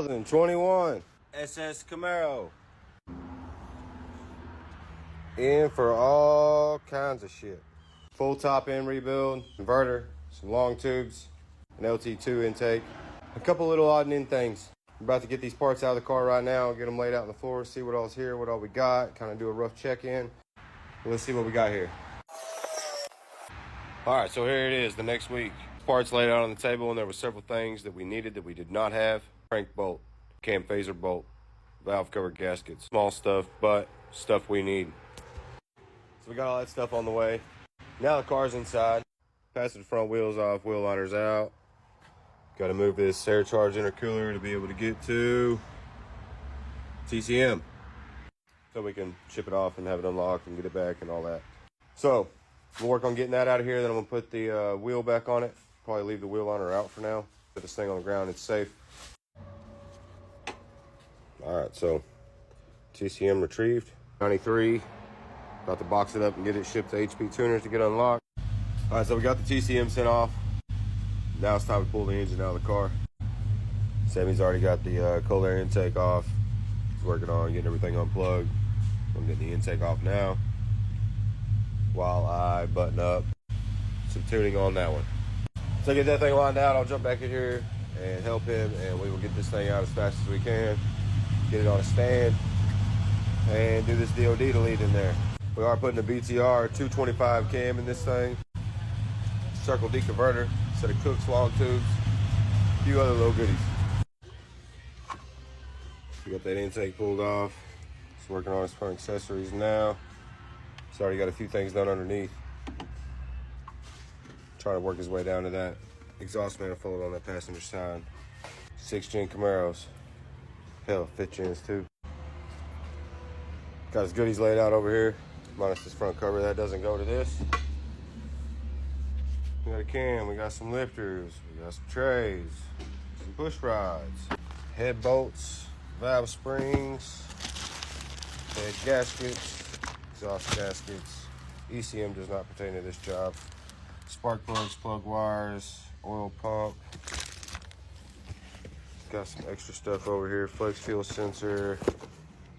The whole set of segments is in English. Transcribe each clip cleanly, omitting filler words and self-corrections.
2021 SS Camaro. In for all kinds of shit. Full top end rebuild, converter, some long tubes, an LT2 intake, a couple little odd and end things. We're about to get these parts out of the car right now, get them laid out on the floor, see what all's here, what all we got, kind of do a rough check-in. Let's see what we got here. All right, so here it is, the next week. Parts laid out on the table, and there were several things that we needed that we did not have. Crank bolt, cam phaser bolt, valve cover gaskets, small stuff, but stuff we need. So we got all that stuff on the way. Now the car's inside. Passing the front wheels off, wheel liners out. Got to move this air charge intercooler to be able to get to TCM, so we can ship it off and have it unlocked and get it back and all that. So we'll work on getting that out of here. Then I'm gonna put the wheel back on it. Probably leave the wheel liner out for now. Put this thing on the ground, it's safe. All right, so TCM retrieved, 93. About to box it up and get it shipped to HP Tuners to get unlocked. All right, so we got the TCM sent off. Now it's time to pull the engine out of the car. Sammy's already got the cold air intake off. He's working on getting everything unplugged. I'm getting the intake off now while I button up some tuning on that one. So get that thing lined out, I'll jump back in here and help him, and we will get this thing out as fast as we can. Get it on a stand and do this DOD delete in there. We are putting a BTR 225 cam in this thing. Circle D converter, set of KOOKS Longtubes, a few other little goodies. We got that intake pulled off. He's working on his front accessories now. He's already got a few things done underneath. Trying to work his way down to that exhaust manifold on that passenger side. 6th gen Camaros. Hell, 5th gens too. Got his goodies laid out over here, minus this front cover. That doesn't go to this. We got a cam, we got some lifters, we got some trays, some push rods, head bolts, valve springs, head gaskets, exhaust gaskets. ECM does not pertain to this job. Spark plugs, plug wires, oil pump. Got some extra stuff over here, flex fuel sensor,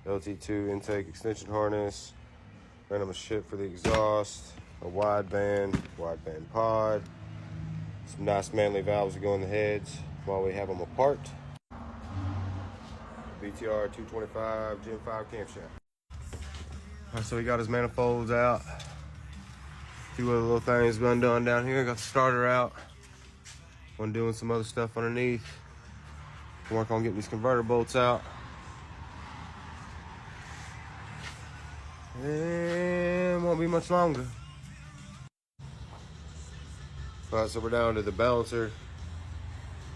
LT2 intake extension harness, random shit for the exhaust, a wideband pod, some nice manly valves to go in the heads while we have them apart. BTR 225 Gen 5 camshaft. All right, so we got his manifolds out. A few other little things undone down here. Got the starter out. I'm doing some other stuff underneath. Work on getting these converter bolts out. And won't be much longer. All right, so we're down to the balancer.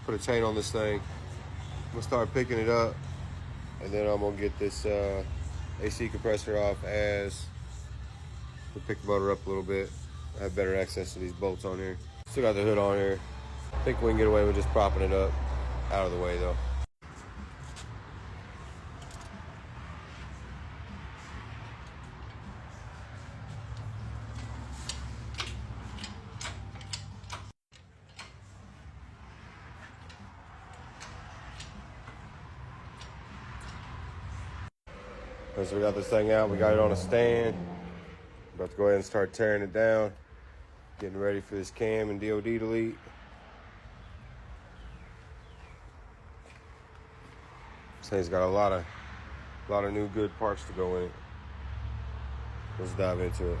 Put a chain on this thing. I'm gonna start picking it up, and then I'm gonna get this AC compressor off as we pick the motor up a little bit. I have better access to these bolts on here. Still got the hood on here. I think we can get away with just propping it up out of the way though. So we got this thing out, we got it on a stand. About to go ahead and start tearing it down. Getting ready for this cam and DOD delete. This thing's got a lot of new good parts to go in it. Let's dive into it.